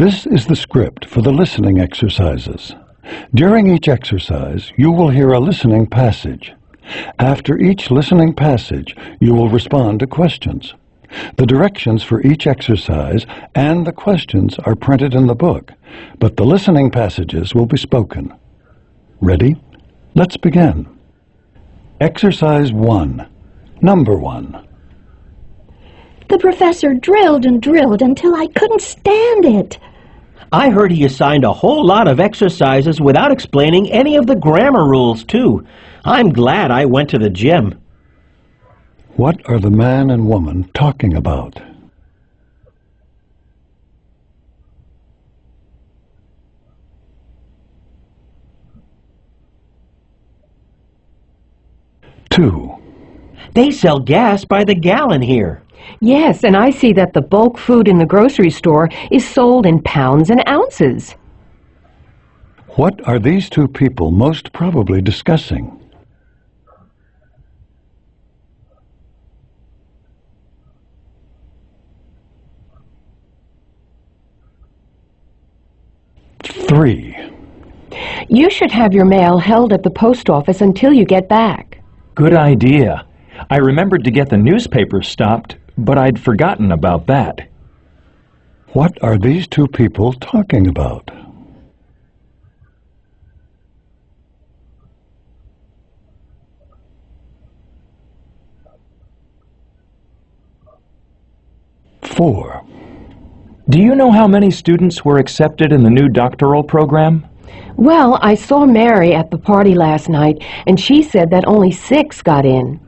This is the script for the listening exercises. During each exercise, you will hear a listening passage. After each listening passage, you will respond to questions. The directions for each exercise and the questions are printed in the book, but the listening passages will be spoken. Ready? Let's begin. Exercise 1. Number 1. The professor drilled and drilled until I couldn't stand it. I heard he assigned a whole lot of exercises without explaining any of the grammar rules, too. I'm glad I went to the gym. What are the man and woman talking about? Two. They sell gas by the gallon here. Yes, and I see that the bulk food in the grocery store is sold in pounds and ounces. What are these two people most probably discussing? Three. You should have your mail held at the post office until you get back. Good idea. I remembered to get the newspaper stopped, but I'd forgotten about that. What are these two people talking about? Four. Do you know how many students were accepted in the new doctoral program? Well, I saw Mary at the party last night, and she said that only 6 got in.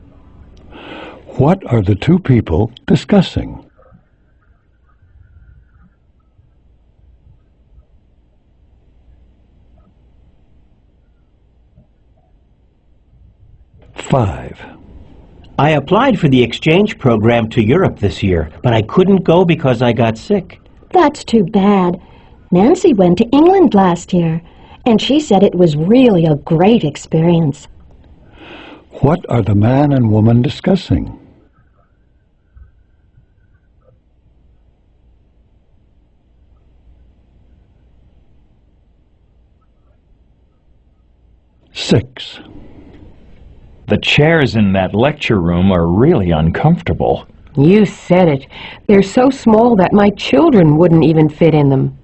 What are the two people discussing? Five. I applied for the exchange program to Europe this year, but I couldn't go because I got sick. That's too bad. Nancy went to England last year, and she said it was really a great experience. What are the man and woman discussing? Six. The chairs in that lecture room are really uncomfortable. You said it. They're so small that my children wouldn't even fit in them.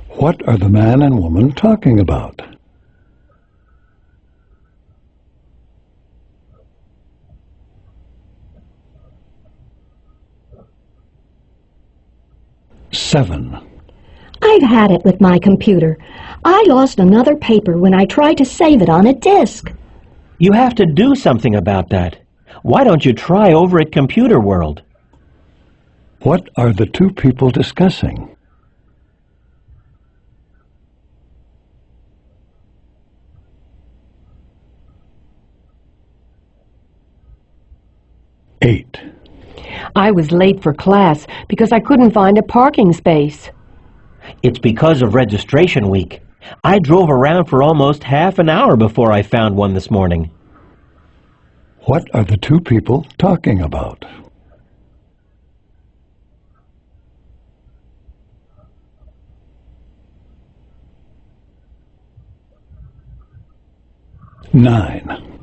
What are the man and woman talking about? Seven. I've had it with my computer. I lost another paper when I tried to save it on a disk. You have to do something about that. Why don't you try over at Computer World? What are the two people discussing? Eight. I was late for class because I couldn't find a parking space. It's because of registration week. I drove around for almost half an hour before I found one this morning. What are the two people talking about? Nine.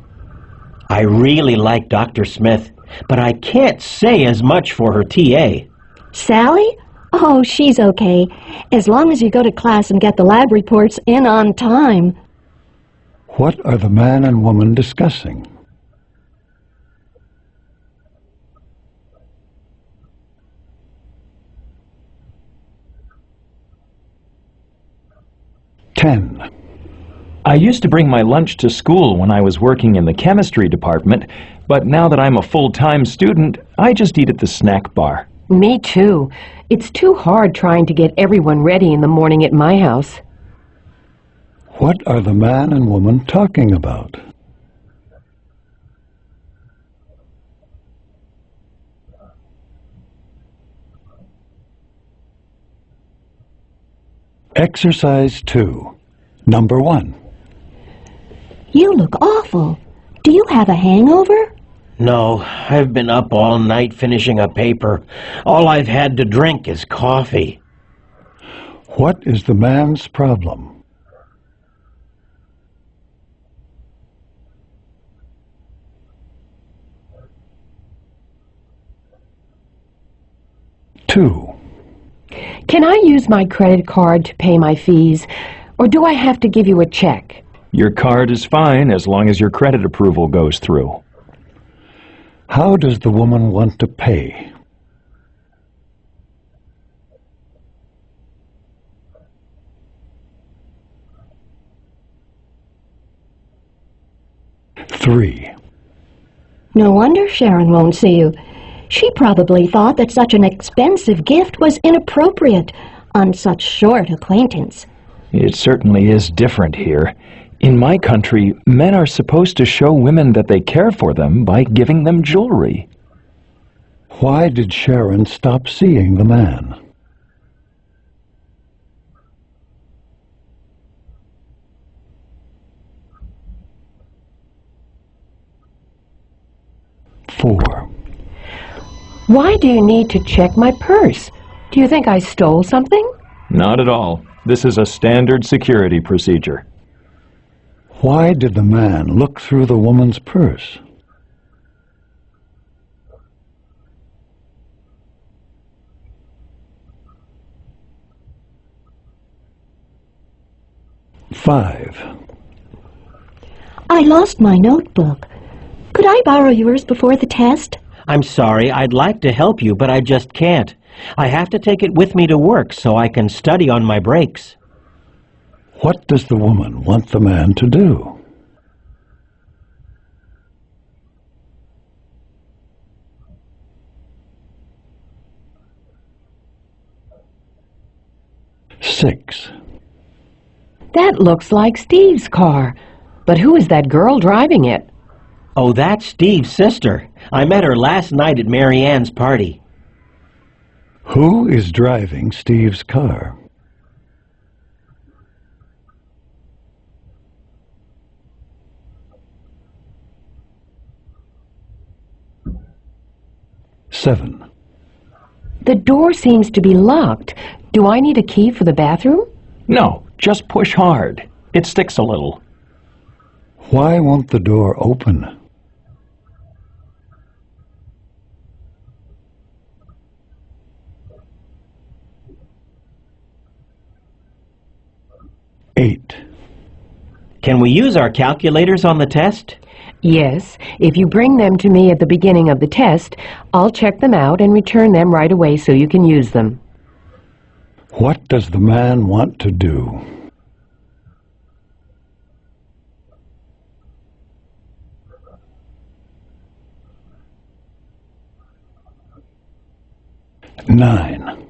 I really like Dr. Smith, but I can't say as much for her TA. Sally? Oh, she's okay, as long as you go to class and get the lab reports in on time. What are the man and woman discussing? Ten. I used to bring my lunch to school when I was working in the chemistry department, but now that I'm a full-time student, I just eat at the snack bar. Me too. It's too hard trying to get everyone ready in the morning at my house. What are the man and woman talking about? Exercise 2. Number 1. You look awful. Do you have a hangover? No, I've been up all night finishing a paper. All I've had to drink is coffee. What is the man's problem? Two. Can I use my credit card to pay my fees, or do I have to give you a check? Your card is fine as long as your credit approval goes through. How does the woman want to pay? Three. No wonder Sharon won't see you. She probably thought that such an expensive gift was inappropriate on such short acquaintance. It certainly is different here. In my country, men are supposed to show women that they care for them by giving them jewelry. Why did Sharon stop seeing the man? Four. Why do you need to check my purse? Do you think I stole something? Not at all. This is a standard security procedure. Why did the man look through the woman's purse? Five. I lost my notebook. Could I borrow yours before the test? I'm sorry, I'd like to help you, but I just can't. I have to take it with me to work so I can study on my breaks. What does the woman want the man to do? Six. That looks like Steve's car. But who is that girl driving it? Oh, that's Steve's sister. I met her last night at Mary Ann's party. Who is driving Steve's car? Seven. The door seems to be locked. Do I need a key for the bathroom? No, just push hard. It sticks a little. Why won't the door open? Eight. Can we use our calculators on the test? Yes. If you bring them to me at the beginning of the test, I'll check them out and return them right away so you can use them. What does the man want to do? Nine.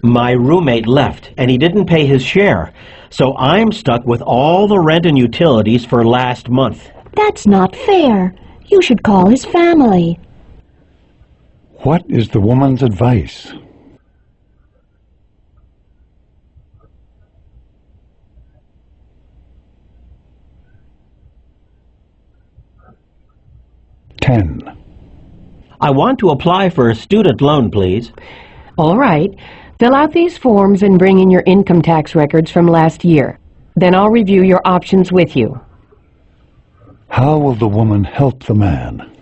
My roommate left, and he didn't pay his share, so I'm stuck with all the rent and utilities for last month. That's not fair. You should call his family. What is the woman's advice? Ten. I want to apply for a student loan, please. All right. Fill out these forms and bring in your income tax records from last year. Then I'll review your options with you. How will the woman help the man?